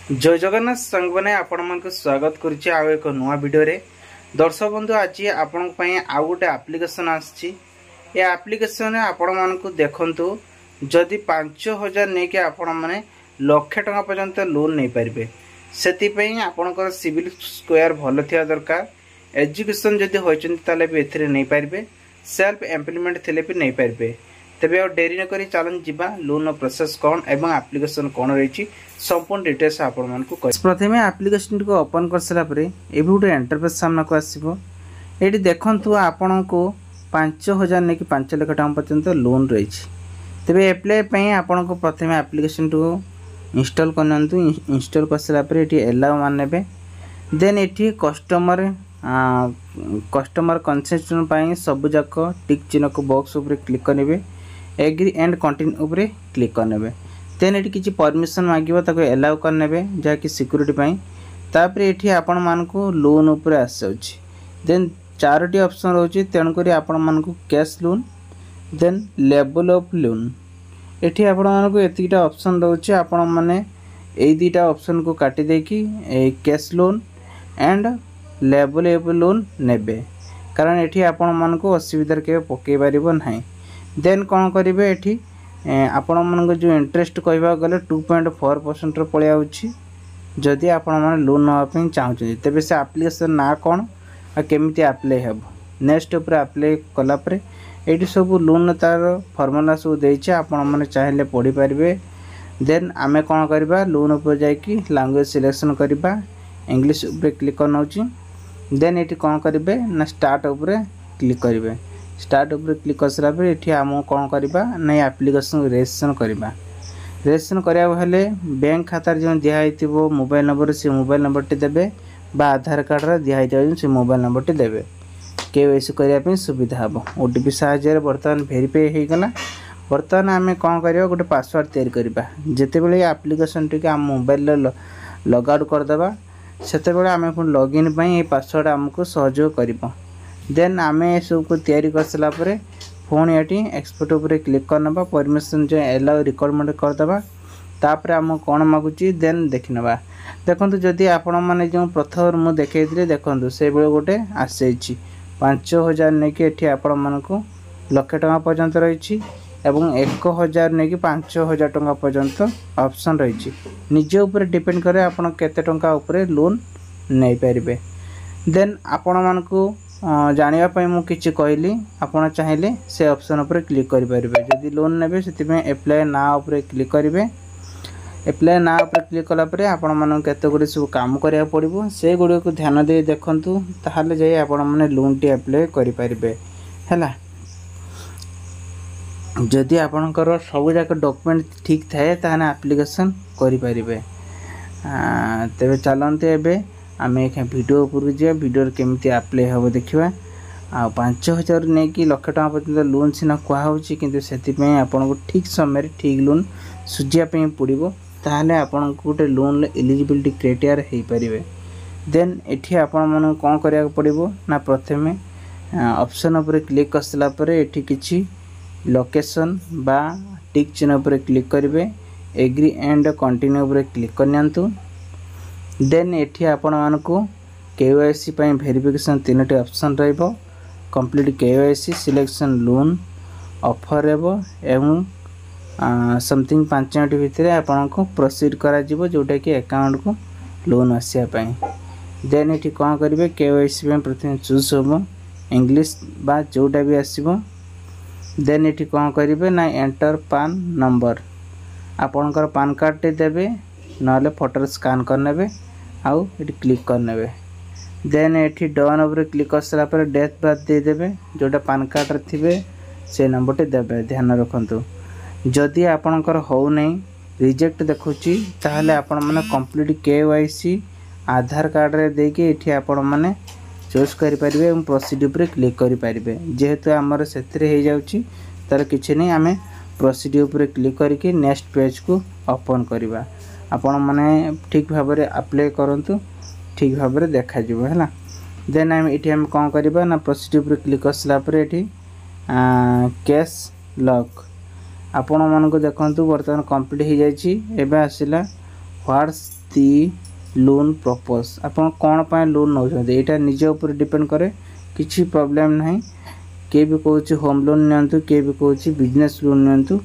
जय जगन्नाथ संग मैंने आपण मन स्वागत करुच्ची आउ एक नुआ वीडियो रे। दर्शक बंधु आज आपण आउ गोटे आप्लिकेसन आप्लिकेसन आपण मन को देखंतु जदि 5000 नहीं कि आपण माने लक्ष टका पर्यंत लोन नहीं पारे से आपणकर सिविल स्कोर भल थिया दरकार। एजुकेशन जदि होइचंती ताले भी एथिरे नहीं पारे, सेल्फ एम्प्लॉयमेंट थिले भी नहीं पारे। तेबे और डेरी न करी चलन जीवा लोन प्रोसेस कौन एवं एप्लिकेशन कौन रही संपूर्ण डिटेल्स आपण मन को प्रथमे एप्लिकेशन को ओपन कर सारा परे एबे गोटे इंटरफेस सामना को आसीबो। एटी देखंतु आपण को 5000 ने कि 5 लाख टका पर्यंत लोन रही। तेबे अप्लाई पई आपण को प्रथमे एप्लिकेशन को इंस्टॉल करनंतु। इंस्टॉल कर सारा परे एटी एलाउ मानबे। देन एटी कस्टमर कंसेंट पई सब जाक टिक चिन्ह को बॉक्स ऊपर क्लिक करबे। एग्री एंड कंटिन्यू उपरे क्लिक करने। देन ये किसी परमिशन मांगो ताको एलाउ करने जहाँकि सिक्यूरीटी पाई। तापर ये आपण मान को लोन उपर आस जाउछि। देन 4टी ऑप्शन रोचे, तेणुक आपण मान को cash loan, then level of loan. एठी आपण मान को एतिटा ऑप्शन रोचे, आपण माने एई दुटा ऑप्शन को काटी देकी cash loan and level of loan नेबे, कारण एठी आपण मान को असुविधा के पकई पारिबो नाही। देन कौन करेंगे ये आपण मन जो इंटरेस्ट कहवा गले 2.4% पड़े आउछि। जदि आपण मन लोन नापी चाहते तेबे से एप्लिकेशन ना कौन आ केमिति अप्लाई हेब। नेक्स्ट ऊपर अप्लाई कला परे एटी सब लोन तार फॉर्मूला सब देछि, आपण मन चाहिले पढ़ी पारिबे। देन आमे कौन करबा लोन ऊपर जाइकी लैंग्वेज सिलेक्शन करबा, इंग्लिश ऊपर क्लिक करनौछि। देन एटी कौन करेंगे ना स्टार्ट ऊपर क्लिक करेंगे। स्टार्ट ऊपर क्लिक कर सारा पर ये आम कौन करवा ना एप्लिकेशन रजिस्ट्रेशन करवा। रजिस्ट्रेशन कराया हेले बैंक खातार जो दिखाई मोबाइल नंबर से मोबाइल नंबर टी देबे बा आधार कार्ड रा दिखाई से मोबाइल नंबर टी देबे। केवाईसी करने सुविधा हम। ओटीपी साहाय्य बर्तमान भेरीफाई हो गला। बर्तमान आम कौन करवा गोटे पासवर्ड तैयारी करवा। जिते बड़े एप्लिकेशन टी आम मोबाइल लग आउट करदे से आम लॉगिन ये पासवर्ड आमको सहयोग कर। देन आम सब को तैयारी कर सारा पर फोन ये एक्सपोर्ट उपर क्लिक करना, परमिशन जो एलाउ रिक्वायरमेंट करदे। तापर आम कौन मागुची देन देखी ना। देखो जदि आपण मैंने जो प्रथम मुझे देखी देखूँ से गोटे आसी 5000 नहीं कि आपण मान को लक्ष टका पर्यंत रही 1000 नहीं कि 5000 टका पर्यंत ऑप्शन रही। निजे ऊपर डिपेंड करे आपण केते टका ऊपर लोन नहीं पारे। देन आपण मान को जानापी मुझे किसी कहली आपड़ चाहिए से ऑप्शन उपर क्लिक करेंगे। जदि लोन ने से एप्लाय ना उपर क्लिक करेंगे। एप्लाय ना उपर क्लिक कलापर आपण मन केते गुडी सब काम करिया पड़िबो, से गुडी को ध्यान दे देखंतु ताहाले जाई आपण माने लोन टी एप्लाय करि पारिबे हैला। जदि आपणकर सब जाक डॉक्यूमेंट ठीक थाए ताहाने एप्लिकेशन करि पारिबे। तेबे चलंते एबे आम एक वीडियो ऊपर जा वीडियो केमिति अप्लाई हम देखा। आ 5000 नहीं कि लक्ष टका पर्यंत लोन सीना कहुच्छी कि आपन को ठीक समय ठीक लोन सुझापी पड़ो, ताहले आपन को गोटे लोन एलिजिबिलिटी क्राइटेरिया हो पारे। देन एठी आपण मन कौन करा पड़ो ना प्रथमे ऑप्शन उपर क्लिक कर सारा पर एठी किछि लोकेशन बा टिक चिन्ह उपर क्लिक करेंगे। एग्री एंड कंटिन्यू उपर क्लिक करनियंतु। देन एठी आपण मान को केवाईसी पई वेरिफिकेशन 3टी ऑप्शन रहइबो। Complete KYC, selection loan, offer एवं समथिंग 5 मिनट भितर आपण को प्रोसीड करा जिवो जोटा कि अकाउंट को लोन आसिया पई। देन एठी कोन करिवे केवाईसी पई प्रथम चूज होबो इंग्लिश बा जोटा भी आसीबो। देन एठी कोन करिवे ना एंटर पान नंबर, आपणकर पान कार्ड टे देबे नाले फोटो स्कैन करनेबे आउ ये क्लिक करने। देन ये डन उपर क्लिक कर सारा पर डेट बर्थ दे देबे जोटा पान कार्ड थे से नंबर टे देबे। ध्यान रखंतु जदि आपणकर हो नहीं रिजेक्ट देखुची ताहले आपण माने कंप्लीट केवाईसी आधार कार्ड रे देके एठी आपण माने चूज करि परिबे एवं प्रोसीड उपर क्लिक करि परिबे। जेहेतु हमर सेतरे हे जाउची तार किछि नहीं, आमे प्रोसीड उपर क्लिक करके नेक्स्ट पेज को ओपन करबा। आपण माने ठीक भाव में अप्लाई करंतु, ठीक भाव में देखा जिवो हैला। देन हम कौन करबा ना प्रोसीड उपर क्लिक कर सारा पर एठी कैश लॉक आपण मन को देखंतु बर्तमान कंप्लीट हो जाइछि। एबे आसिला व्हाट्स दी लोन पर्पस आपण कौन पाए लोन नौ यहाँ निज उपर डिपेंड करे किसी प्रॉब्लम नहीं किए भी कहूँ होम लोन नियंतु किए भी कहूँ बिजनेस लोन नियंतु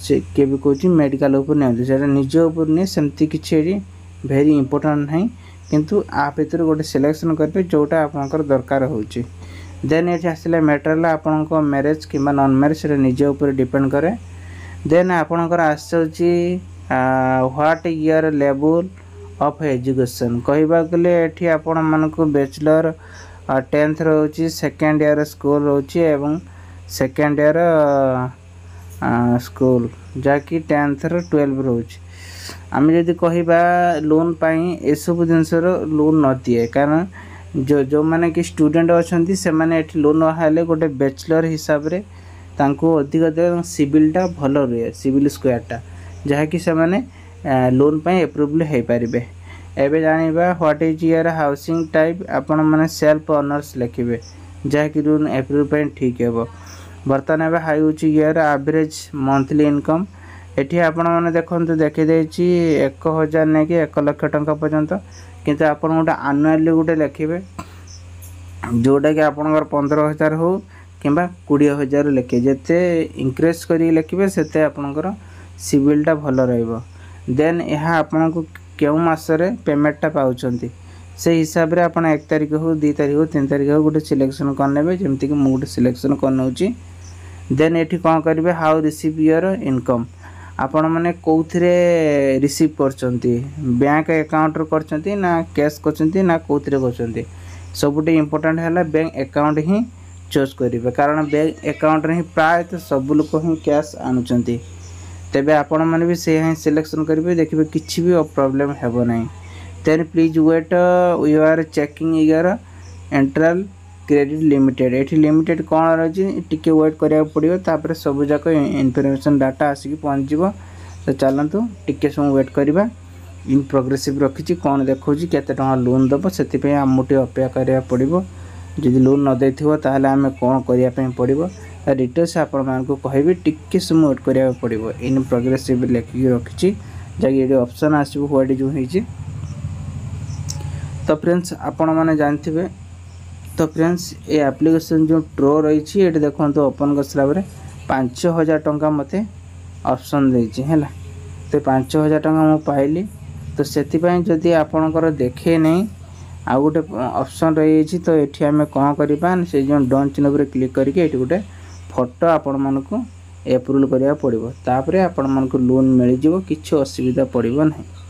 से किए भी कहूँ मेडिकल उपर नियंतु से निज उपर नहीं सेमती किसी वेरी इंपोर्टेंट नहीं किंतु आ भर गोटे सिलेक्शन करेंगे जोटा आपंकर दरकार होची देन ये आसला मैटरला आपण मैरेज कि नॉन मैरेज से निज उपर डिपेंड करे देन आपणकर आसुची what year level of education कहवा गले एठी आपण मानको बैचलर 10th रोची सेकेंड ईयर स्कूल रोची एवं सेकेंड ईयर स्कूल जाकि 10th 12 रोची आम जदि कहवा लोन पाई ए सब जिनसर लोन न दिए कारण जो माने कि स्टूडेंट अच्छा से माने एठी लोन हाले गोटे बैचलर हिसाब रे तांको अधिक सिविलटा भल रुए सिविल स्क्वायरटा जहाँकि से माने लोन पाई एप्रूवल हो पारे एबे जानिबा what is your housing type आपण माने सेल्फ ओनर्स लिखिबे जहाँकि लोन एप्रूवल पाई ठीक हेबो बर्तमान एबे हाई होची योर एवरेज मंथली इनकम एठी आपण माने देखंतु देखि देछि 1000 ने कि 1 लाख टंका पर्यंत किंतु आपण गोटे एनुअली गोटे लिखिबे जोटा कि आपणकर 15,000 हो किंबा 20,000 लिखे जिते इंक्रीज करी लिखिबे सेते आपणकर सिविलटा भल रहइबो देन यह आपन को केउ मासरे पेमेंटटा पाउचंती से हिसाब रे आपण 1 तारिख हो 2 तारिख हो 3 तारिख हो गोटे सिलेक्शन करनेबे जेमति कि मु गोटे सिलेक्शन करनउची देन एठी कोन करिवे हाउ रिसीव योर इनकम आपण माने कोउथरे रिसीव करचंती बैंक अकाउंट रो करचंती ना कैश करचंती ना कोउथरे करचंती सबुटे इंपोर्टेंट हैला बैंक अकाउंट ही चूज करिवे कारण बैंक अकाउंट रे ही प्राय तो सब लोग ही कैश आनुचंती तेबे आपण माने भी से ही सिलेक्शन करिवे देखिबे किछि भी प्रॉब्लम हेबो नाही then please wait we are checking your एंट्रल क्रेडिट लिमिटेड एठी लिमिटेड कोन रही टिके वेट करिया पड़ियो तापर सब जाक इनफॉरमेशन डाटा आसिक पहुंच जीवो तो चलंतु टिके सम वेट करिबा इन प्रोग्रेसिव रखिछि कोन देखौछि केते टका लोन दबो सेति पे हमटे अपेक्षा करिया पड़िबो जदि लोन न देथिबो ताहले हमें कोन करिया पे पड़िबो डिटेल्स आपण मान को कहबी टिके सम वेट करिया पड़िबो इन प्रोग्रेसिव लेखि रखिछि जाकी एडी ऑप्शन आसीबो व्हाट जो हिछि तो फ्रेंड्स आपण माने जानथिबे तो फ्रेंड्स ये एप्लिकेशन जो ट्रो रही ये देखो तो ओपन कर 5,000 टंका मते ऑप्शन देछि हैला तो 5,000 टंका मु पाइली तो सेतिपई जदि आपणकर देखे नहीं आ गोटे ऑप्शन रही तो ये आम कौन करवा से जो डन चिन्ह पर क्लिक करके ये गोटे फोटो आपण मानक एप्रूवल करिया पड़िबो तापरे आपण मानक लोन मिल जिवो किछि असुविधा पड़िबो नहीं।